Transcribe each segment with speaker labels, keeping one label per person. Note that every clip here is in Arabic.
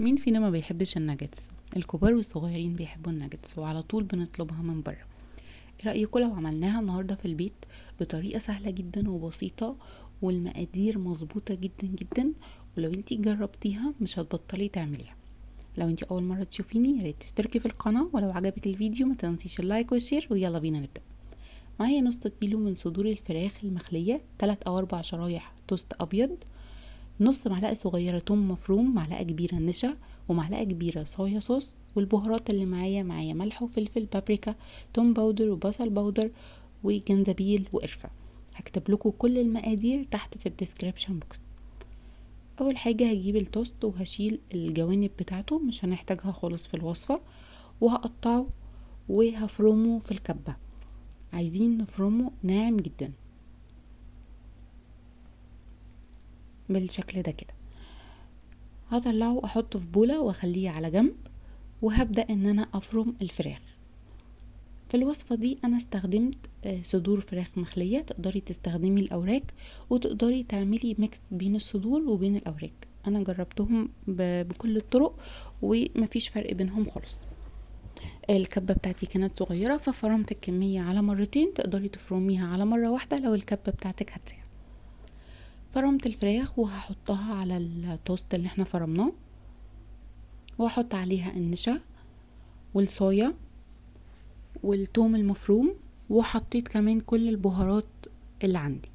Speaker 1: مين فينا ما بيحبش الناجتس؟ الكبار والصغيرين بيحبوا الناجتس وعلى طول بنطلبها من بره. ايه رأيكم لو عملناها النهاردة في البيت بطريقة سهلة جدا وبسيطة، والمقادير مظبوطة جدا جدا، ولو انتي جربتيها مش هتبطلي تعمليها. لو انتي اول مرة تشوفيني ياريت تشتركي في القناة، ولو عجبك الفيديو ما تنسيش اللايك والشير، ويلا بينا نبدأ. معايا نص كيلو من صدور الفراخ المخلية، 3 أو 4 شرايح توست ابيض، نص معلقة صغيرة توم مفروم، معلقة كبيرة نشا، ومعلقة كبيرة صويا صوص. والبهارات اللي معايا ملح وفلفل بابريكا، توم باودر وبصل باودر وجنزبيل وقرفة. هكتب لكم كل المقادير تحت في الديسكريبشن بوكس. اول حاجة هجيب التوست وهشيل الجوانب بتاعته، مش هنحتاجها خالص في الوصفة، وهقطعه وهفرمه في الكبة. عايزين نفرمه ناعم جدا بالشكل ده كده. هطلعه احطه في بولة واخليه على جنب، وهبدأ ان انا افرم الفراخ. في الوصفة دي انا استخدمت صدور فراخ مخلية. تقدري تستخدمي الاوراق، وتقدري تعملي ميكس بين الصدور وبين الاوراق. انا جربتهم بكل الطرق ومفيش فرق بينهم خالص. الكبة بتاعتي كانت صغيرة ففرمت الكمية على مرتين، تقدري تفرميها على مرة واحدة لو الكبة بتاعتك هتسع. فرمت الفراخ وهحطها على التوست اللي احنا فرمناه، وهحط عليها النشا والصويا والثوم المفروم، وحطيت كمان كل البهارات اللي عندي.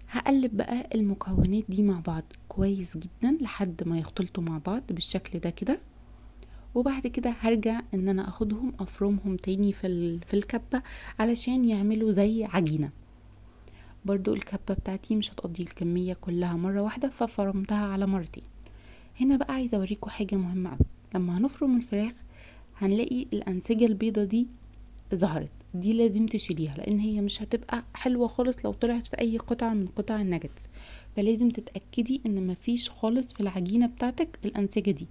Speaker 1: هقلب بقى المكونات دي مع بعض كويس جدا لحد ما يختلطوا مع بعض بالشكل ده كده. وبعد كده هرجع ان انا اخدهم افرمهم تاني في الكبة علشان يعملوا زي عجينة. برضو الكبة بتاعتي مش هتقضي الكمية كلها مرة واحدة، ففرمتها على مرتين. هنا بقى عايزة اوريكم حاجة مهمة اوي. لما هنفرم الفراخ هنلاقي الانسجة البيضة دي ظهرت، دي لازم تشيليها لان هي مش هتبقى حلوة خالص لو طلعت في اي قطعة من قطع الناجتس. فلازم تتأكدي ان مفيش خالص في العجينة بتاعتك الانسجة دي،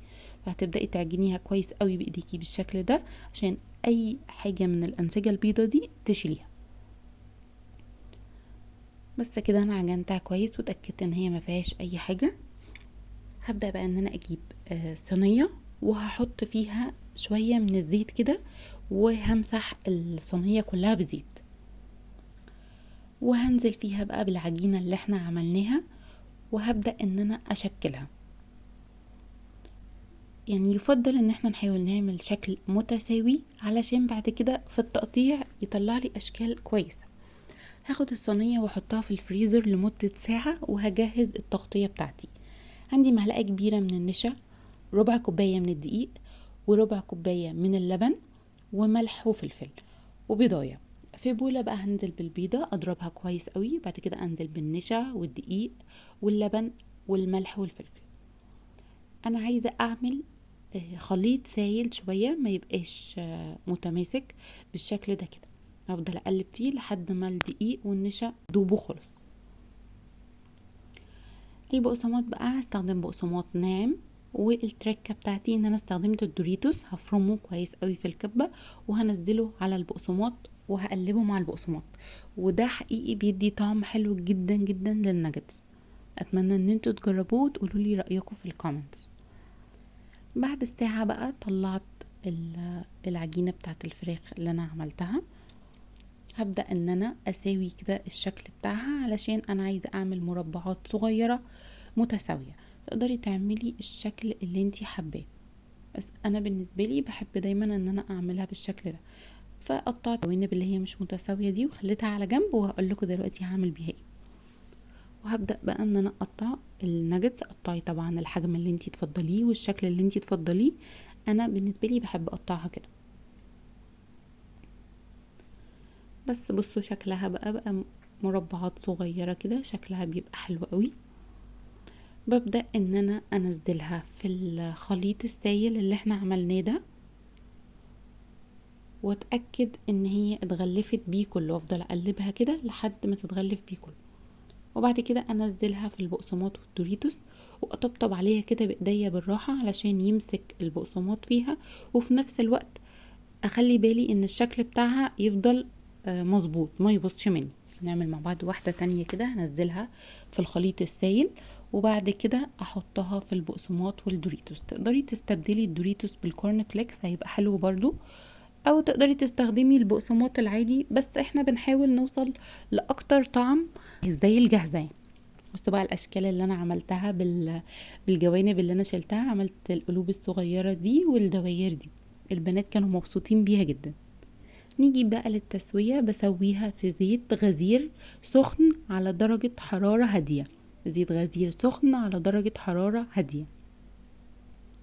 Speaker 1: فهتبدأي تعجنيها كويس قوي بايديكي بالشكل ده عشان اي حاجة من الانسجة البيضة دي تشيليها. بس كده انا عجنتها كويس وتأكدت ان هي مفيهاش اي حاجة. هبدأ بقى ان انا اجيب صينية، وهحط فيها شوية من الزيت كده، وهمسح الصينية كلها بزيت، وهنزل فيها بقى بالعجينة اللي احنا عملناها، وهبدأ ان انا اشكلها. يعني يفضل ان احنا نحاول نعمل شكل متساوي علشان بعد كده في التقطيع يطلع لي اشكال كويسة. هاخد الصينية واحطها في الفريزر لمدة ساعة، وهجهز التغطية بتاعتي. عندي معلقة كبيرة من النشا، ربع كوباية من الدقيق، وربع كوباية من اللبن، وملح وفلفل، وبيضاية. في بولة بقى هنزل بالبيضة اضربها كويس قوي، بعد كده انزل بالنشا والدقيق واللبن والملح والفلفل. انا عايزة اعمل خليط سايل شوية، ما يبقاش متماسك بالشكل ده كده. هفضل اقلب فيه لحد ما الدقيق والنشا دوبوا خالص. البقسماط بقى هستخدم بقسماط ناعم، والتركه بتاعتي ان انا استخدمت الدوريتوس. هفرمه كويس قوي في الكبه وهنزله على البقسماط وهقلبه مع البقسماط، وده حقيقي بيدي طعم حلو جدا جدا للناجتس. اتمنى ان انتوا تجربوه وتقولوا لي رايكم في الكومنتس. بعد ساعه بقى طلعت العجينه بتاعت الفراخ اللي انا عملتها. هبدأ ان انا اساوي كده الشكل بتاعها علشان انا عايزة اعمل مربعات صغيرة متساوية. تقدري تعملي الشكل اللي انتي حباه، بس انا بالنسبة لي بحب دايما ان انا اعملها بالشكل ده. فقطعت الجوانب اللي هي مش متساوية دي وخليتها على جنب، وهقول لكم دلوقتي هعمل بيها ايه. وهبدأ بقى ان انا اقطع الناجتس. قطعي طبعا الحجم اللي انتي تفضليه والشكل اللي انتي تفضليه. انا بالنسبة لي بحب اقطعها كده. بس بصوا شكلها بقى مربعات صغيرة كده، شكلها بيبقى حلو قوي. ببدأ ان انا انزلها في الخليط السائل اللي احنا عملناه ده، واتأكد ان هي اتغلفت بيه كله. افضل اقلبها كده لحد ما تتغلف بيه كله، وبعد كده انزلها في البقسماط والدوريتوس، واطبطب عليها كده بايديا بالراحة علشان يمسك البقسماط فيها، وفي نفس الوقت اخلي بالي ان الشكل بتاعها يفضل مظبوط ما يبصش مني. نعمل مع بعض واحدة تانية كده، هنزلها في الخليط السائل وبعد كده احطها في البقسماط والدوريتوس. تقدري تستبدلي الدوريتوس بالكورن فليكس هيبقى حلو برضو، او تقدري تستخدمي البقسماط العادي، بس احنا بنحاول نوصل لاكتر طعم زي الجاهزة يعني. بصوا بقى الاشكال اللي انا عملتها بالجوانب اللي انا شلتها. عملت القلوب الصغيرة دي والدواير دي، البنات كانوا مبسوطين بيها جدا. نيجي بقى للتسوية. بسويها في زيت غزير سخن على درجة حرارة هادية. زيت غزير سخن على درجة حرارة هادية.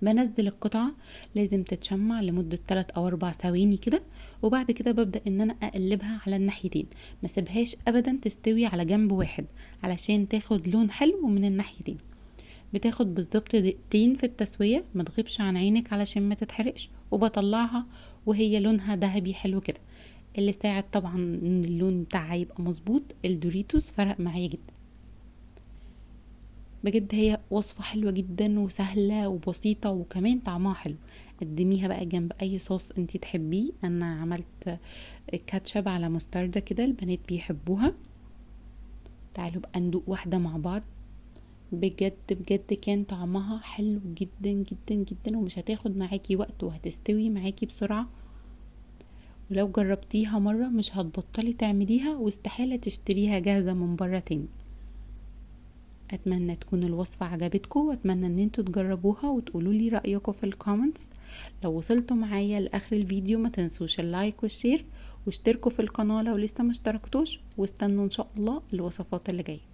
Speaker 1: بنزل القطعة، لازم تتشمع لمدة 3 أو 4 ثواني كده، وبعد كده ببدأ ان انا اقلبها على الناحيتين. ما سيبهاش ابدا تستوي على جنب واحد علشان تاخد لون حلو من الناحيتين. بتاخد بالظبط دقيقتين في التسوية، ما تغيبش عن عينك علشان ما تتحرقش. وبطلعها وهي لونها ذهبي حلو كده. اللي ساعد طبعا ان اللون بتاعها يبقى مظبوط الدوريتوس، فرق معايا جدا. بجد هي وصفة حلوة جدا وسهلة وبسيطة وكمان طعمها حلو. قدميها بقى جنب اي صوص انتي تحبيه. انا عملت كاتشب على مستردة كده، البنات بيحبوها. تعالوا بقى ندوق واحدة مع بعض. بجد بجد كان طعمها حلو جدا جدا جدا، ومش هتاخد معاكي وقت وهتستوي معاكي بسرعة. ولو جربتيها مرة مش هتبطلي تعمليها، واستحالة تشتريها جاهزة من برا تاني. اتمنى تكون الوصفة عجبتكم، واتمنى ان انتوا تجربوها وتقولوا لي رأيكم في الكومنتس. لو وصلتوا معايا لاخر الفيديو ما تنسوش اللايك والشير، واشتركوا في القناة لو لسه ما اشتركتوش، واستنوا ان شاء الله الوصفات اللي جايه.